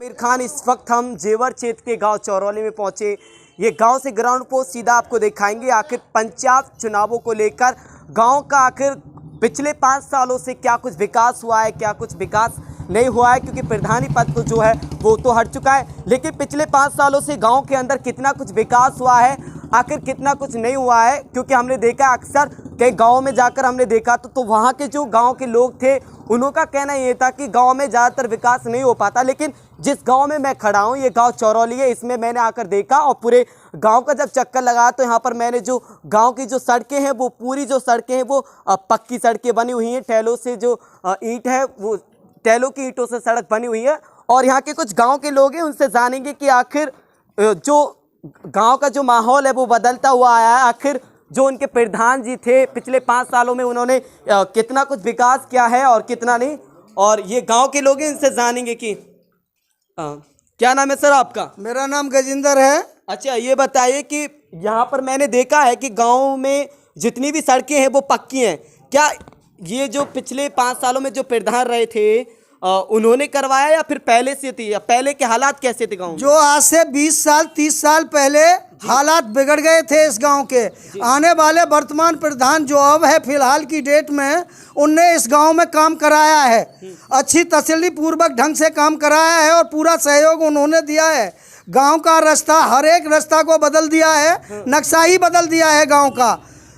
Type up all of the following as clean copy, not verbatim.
आमिर खान, इस वक्त हम जेवर क्षेत्र के गांव चौरौली में पहुंचे। ये गांव से ग्राउंड पोस्ट सीधा आपको दिखाएंगे आखिर पंचायत चुनावों को लेकर गांव का आखिर पिछले 5 सालों से क्या कुछ विकास हुआ है, क्या कुछ विकास नहीं हुआ है, क्योंकि प्रधानी पद तो जो है वो तो हट चुका है, लेकिन पिछले 5 सालों से गांव के अंदर कितना कुछ विकास हुआ है, आखिर कितना कुछ नहीं हुआ है। क्योंकि हमने देखा अक्सर कई गाँव में जाकर हमने देखा तो वहाँ के जो गाँव के लोग थे उनका कहना ये था कि गांव में ज़्यादातर विकास नहीं हो पाता। लेकिन जिस गांव में मैं खड़ा हूँ, ये गांव चौरौली है, इसमें मैंने आकर देखा और पूरे गांव का जब चक्कर लगाया तो यहाँ पर मैंने जो गांव की जो सड़कें हैं वो पूरी जो सड़कें हैं वो पक्की सड़कें बनी हुई हैं। टैलों से जो ईंट है वो टैलों की ईंटों से सड़क बनी हुई है। और यहाँ के कुछ गाँव के लोग हैं, उनसे जानेंगे कि आखिर जो गाँव का जो माहौल है वो बदलता हुआ आया है। आखिर जो उनके प्रधान जी थे पिछले 5 सालों में उन्होंने कितना कुछ विकास किया है और कितना नहीं। और ये गांव के लोग हैं, इनसे जानेंगे कि क्या नाम है सर आपका? मेरा नाम गजेंद्र है। अच्छा, ये बताइए कि यहाँ पर मैंने देखा है कि गांव में जितनी भी सड़कें हैं वो पक्की हैं। क्या ये जो पिछले 5 सालों में जो प्रधान रहे थे उन्होंने करवाया या फिर पहले से थी, या पहले के हालात कैसे थे गाँव? जो आज से 20 साल 30 साल पहले हालात बिगड़ गए थे इस गांव के। आने वाले वर्तमान प्रधान जो अब है फिलहाल की डेट में, उनने इस गांव में काम कराया है, अच्छी तसल्ली पूर्वक ढंग से काम कराया है और पूरा सहयोग उन्होंने दिया है। गांव का रास्ता, हर एक रास्ता को बदल दिया है, नक्शा ही बदल दिया है गांव का।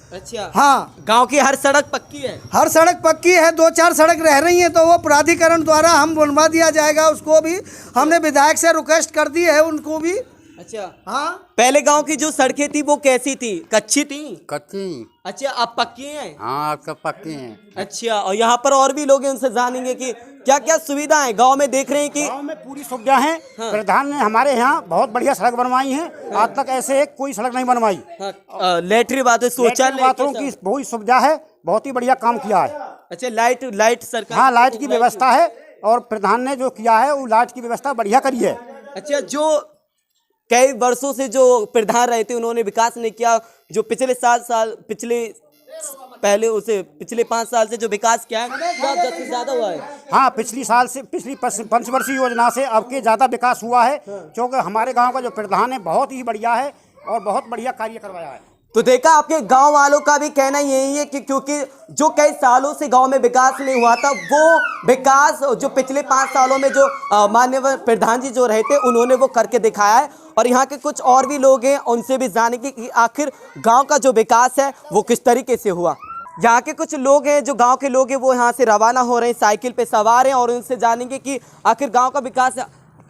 अच्छा, हाँ, गांव की हर सड़क पक्की है? हर सड़क पक्की है। 2-4 सड़क रह रही हैं तो वो प्राधिकरण द्वारा हम बनवा दिया जाएगा। उसको भी हमने विधायक से रिक्वेस्ट कर दी है, उनको भी। अच्छा, हाँ, पहले गांव की जो सड़कें थी वो कैसी थी? कच्ची थी? कच्ची। अच्छा, अब पक्की हैं? हाँ, अब सब पक्की हैं। अच्छा, और यहाँ पर और भी लोग हैं, उनसे जानेंगे कि क्या क्या सुविधा है गांव में। देख रहे हैं कि गांव में पूरी सुविधा है। प्रधान ने हमारे यहाँ बहुत बढ़िया सड़क बनवाई है। आज तक ऐसे एक कोई सड़क नहीं बनवाई। लैट्रिन बाथरूम, शौचालय, बाथरूम की बहुत सुविधा है, बहुत ही बढ़िया काम किया है। अच्छा, लाइट सरकार, हाँ, लाइट की व्यवस्था है और प्रधान ने जो किया है वो लाइट की व्यवस्था बढ़िया करी है। अच्छा, जो कई वर्षों से जो प्रधान रहे थे उन्होंने विकास नहीं किया, जो पिछले 7 साल पिछले 5 साल से जो विकास किया है ज्यादा हुआ है। हाँ, पिछली पंचवर्षीय योजना से अब के ज़्यादा विकास हुआ है, क्योंकि हमारे गांव का जो प्रधान है बहुत ही बढ़िया है और बहुत बढ़िया कार्य करवाया है। तो देखा, आपके गांव वालों का भी कहना यही है कि क्योंकि जो कई सालों से गांव में विकास नहीं हुआ था, वो विकास जो पिछले 5 सालों में जो माननीय प्रधान जी जो रहे थे उन्होंने वो करके दिखाया है। और यहाँ के कुछ और भी लोग हैं, उनसे भी जानेंगे कि आखिर गांव का जो विकास है वो किस तरीके से हुआ। यहाँ के कुछ लोग हैं, जो गांव के लोग हैं, वो यहाँ से रवाना हो रहे हैं, साइकिल पे सवार हैं, और उनसे जानेंगे कि आखिर गांव का विकास।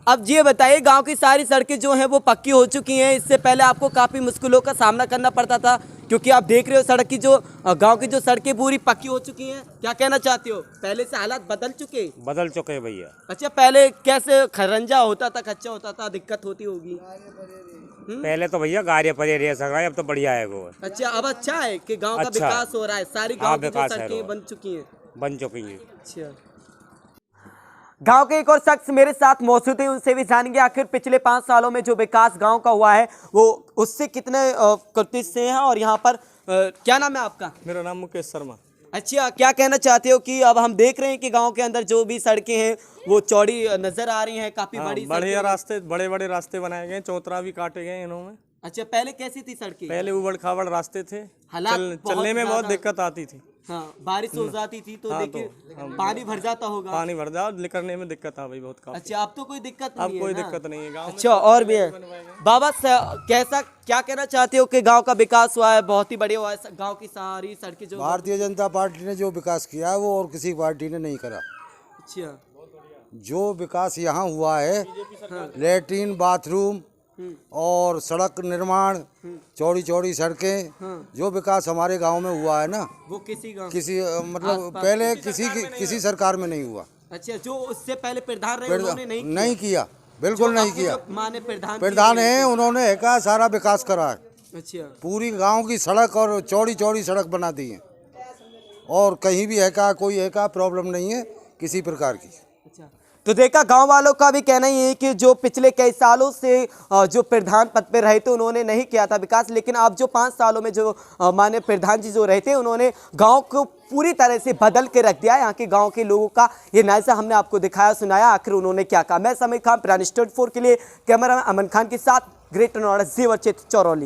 अब ये बताइए, गांव की सारी सड़कें जो हैं वो पक्की हो चुकी हैं। इससे पहले आपको काफ़ी मुश्किलों का सामना करना पड़ता था, क्योंकि आप देख रहे हो सड़क की जो गांव की जो सड़कें पूरी पक्की हो चुकी हैं। क्या कहना चाहते हो, पहले से हालात बदल चुके हैं भैया? अच्छा, पहले कैसे खरंजा होता था, कच्चा होता था, दिक्कत होती होगी? पहले तो भैया गाड़ियाँ पड़े रह सक रहा है, अब तो बढ़िया है वो। अच्छा, अब अच्छा है कि गांव का विकास हो रहा है, सारी गांव की जो सड़कें बन चुकी हैं। अच्छा, गांव के एक और शख्स मेरे साथ मौजूद है, उनसे भी जानेंगे आखिर पिछले 5 सालों में जो विकास गांव का हुआ है वो उससे कितने प्रतिशत से है। और यहाँ पर क्या नाम है आपका? मेरा नाम मुकेश शर्मा। अच्छा, क्या कहना चाहते हो कि अब हम देख रहे हैं कि गांव के अंदर जो भी सड़कें हैं वो चौड़ी नजर आ रही हैं, काफी बड़ी बढ़िया रास्ते, बड़े बड़े रास्ते बनाए गए, चौतरा भी काटे गए इन्होंने। अच्छा, पहले कैसी थी सड़कें? पहले उबड़ खाबड़ रास्ते थे, चलने में बहुत दिक्कत आती थी। हाँ, बारिश हो जाती थी तो देखिए पानी भर जाता होगा। पानी भर जाओ, निकलने में दिक्कत आ भाई बहुत काफी। अच्छा, अब तो कोई दिक्कत नहीं है? अब कोई दिक्कत नहीं है गाँव में। अच्छा, और भी है बाबा, क्या कहना चाहते हो कि गांव का विकास हुआ है, बहुत ही बढ़िया हुआ है, गांव की सारी सड़कें जो भारतीय जनता पार्टी ने जो विकास किया है वो और किसी पार्टी ने नहीं करा। अच्छा, जो विकास यहाँ हुआ है, लैट्रिन, बाथरूम और सड़क निर्माण, चौड़ी चौड़ी सड़कें, जो विकास हमारे गांव में हुआ है ना, वो किसी मतलब पहले किसी सरकार में नहीं हुआ। अच्छा, जो उससे पहले प्रधान रहे उन्होंने नहीं किया, बिल्कुल नहीं किया। माने प्रधान है, उन्होंने एका सारा विकास करा है। अच्छा, पूरी गांव की सड़क और चौड़ी चौड़ी सड़क बना दी है, और कहीं भी एका कोई एका प्रॉब्लम नहीं है किसी प्रकार की। अच्छा, तो देखा गांव वालों का भी कहना ये है कि जो पिछले कई सालों से जो प्रधान पद पे रहे थे उन्होंने नहीं किया था विकास, लेकिन अब जो 5 सालों में जो माननीय प्रधान जी जो रहे थे उन्होंने गांव को पूरी तरह से बदल के रख दिया। यहाँ के गांव के लोगों का ये नायजा हमने आपको दिखाया सुनाया, आखिर उन्होंने क्या कहा। मैं समीर खान, प्राइम 24 के लिए कैमरा अमन खान के साथ, ग्रेटर नोएडा, जेवर क्षेत्र, चौरौली।